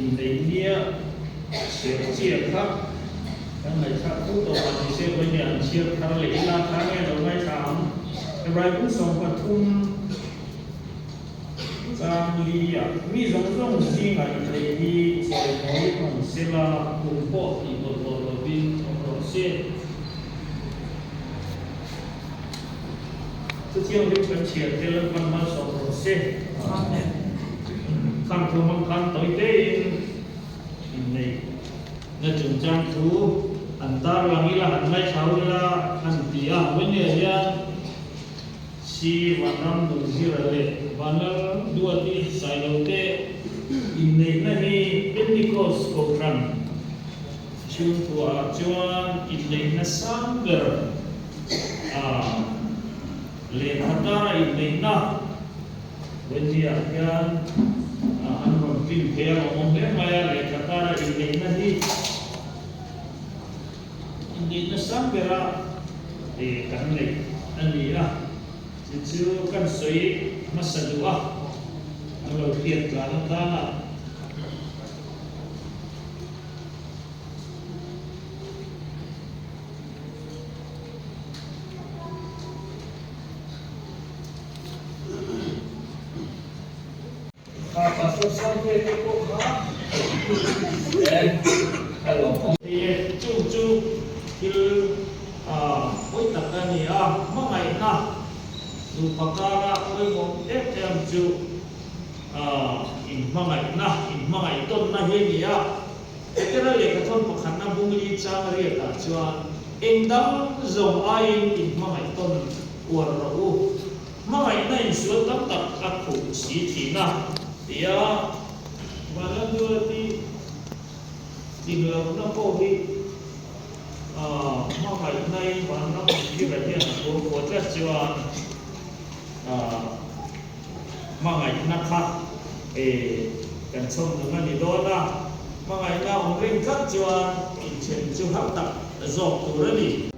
in lấy nia sẽ chia khắp cái này khắp phút đầu thì sẽ với nhà chia khắp lấy là tháng ngày đầu ngày tháng cái bài cũng sống và thun giang ly à mi giống giống gì ngày lấy đi rồi nói còn sẽ là cùng bộ thì một bên một sẽ thứ chiêu đến phần triển thế là phần mà sống rồi sẽ khăn thu mong khăn tới đây này nó chúng trang thú anh ta là nghĩ là anh mai cháu là anh tía vấn đề ya si và năm đủ gì là lệ và nó đua đi sai đầu tê in này là hi Pentecost của Trump chúng thua chuan in này là sáng giờ lệ khata in này na vấn đề ya anh còn phim theo ông bé mày lệ khata in này na hi in nó sáng bera thì cảnh này anh nghĩ là chứ căn suy mà sẽ được anh đầu tiên là nó ta là pastor sang cái cô khác thì chú cứ với tất cả này mà ngày na dù pakara với một ép em chú in mà ngày tuần na hiền gì cái đó là cái thôn bậc hạnh nam bung đi trang riêng cả cho em đang dùng ai in mà ngày tuần của nó mà ngày nay sửa tất cả các phụ sĩ thì na thì và nó đưa thì người nó có đi mà ngày nay và nó như vậy thì của rất cho mà ngày nay khác cần xong được ngay đó là mà ngày nay ông riêng cắt cho chuyện chung học tập dọc từ đó đi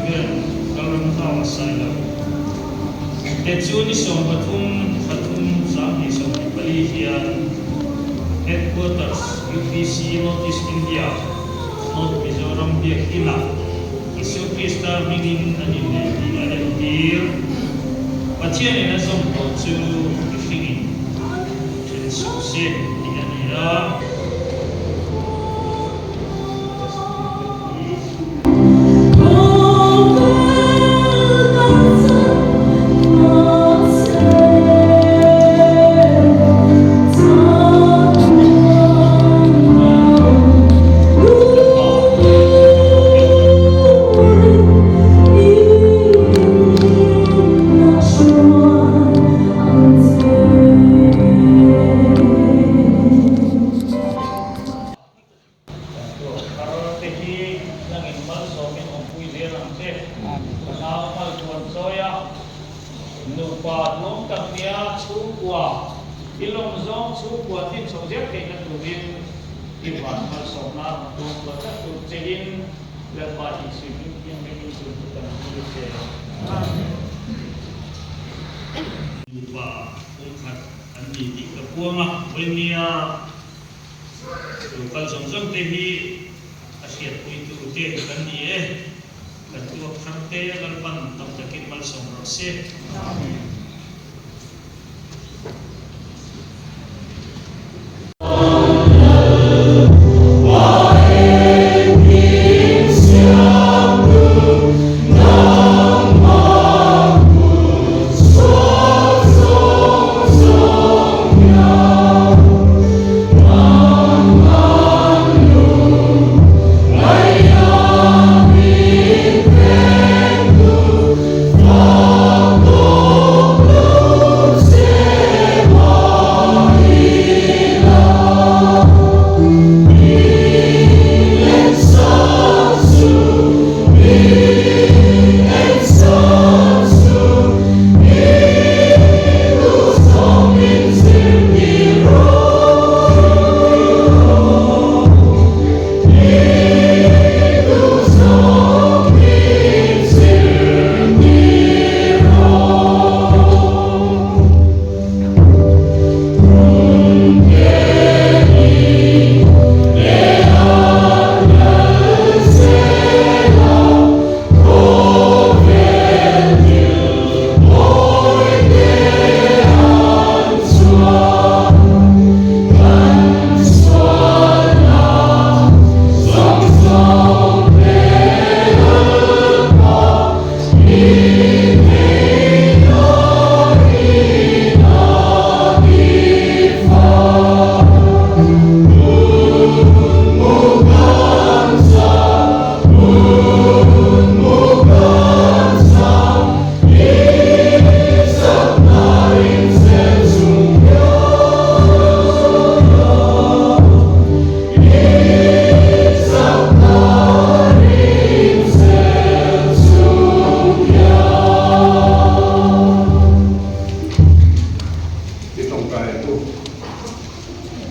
Ven kalam thao sai lo te chu ni som pathum sam ni som ni pali hian headquarters UPC North East India North Mizoram Biakila Isu Krista mingin anin ne di adan dir pathian ina som to chu ifingin chen su se di anira ilong zong chu kwa tin chong je ke na tu bin i wan ma so na tu kwa ta tu che in la pa i si bin in me in tu ta ni che ba ong khat an ni ti ka puanga wen nia tu kal zong zong te hi a siat pui tu te kan ni e kan tu khar te kan pan tam takin mal song ro se amen.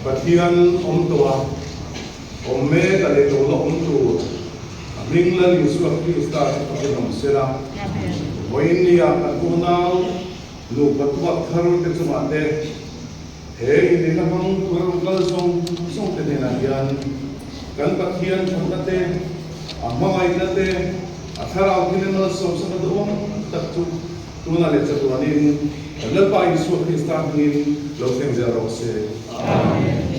Pathian tua me kale to lo tu ringlan Yesu Krista to sela oinia katunau lu patwa kharu te sumate he ini namang kurang kalsong song te na yan kan pathian thangate amai nate athara ukine som sa doom taktu tuna le chatuanin lepa Yesu Krista ngin lo teng zero se amen.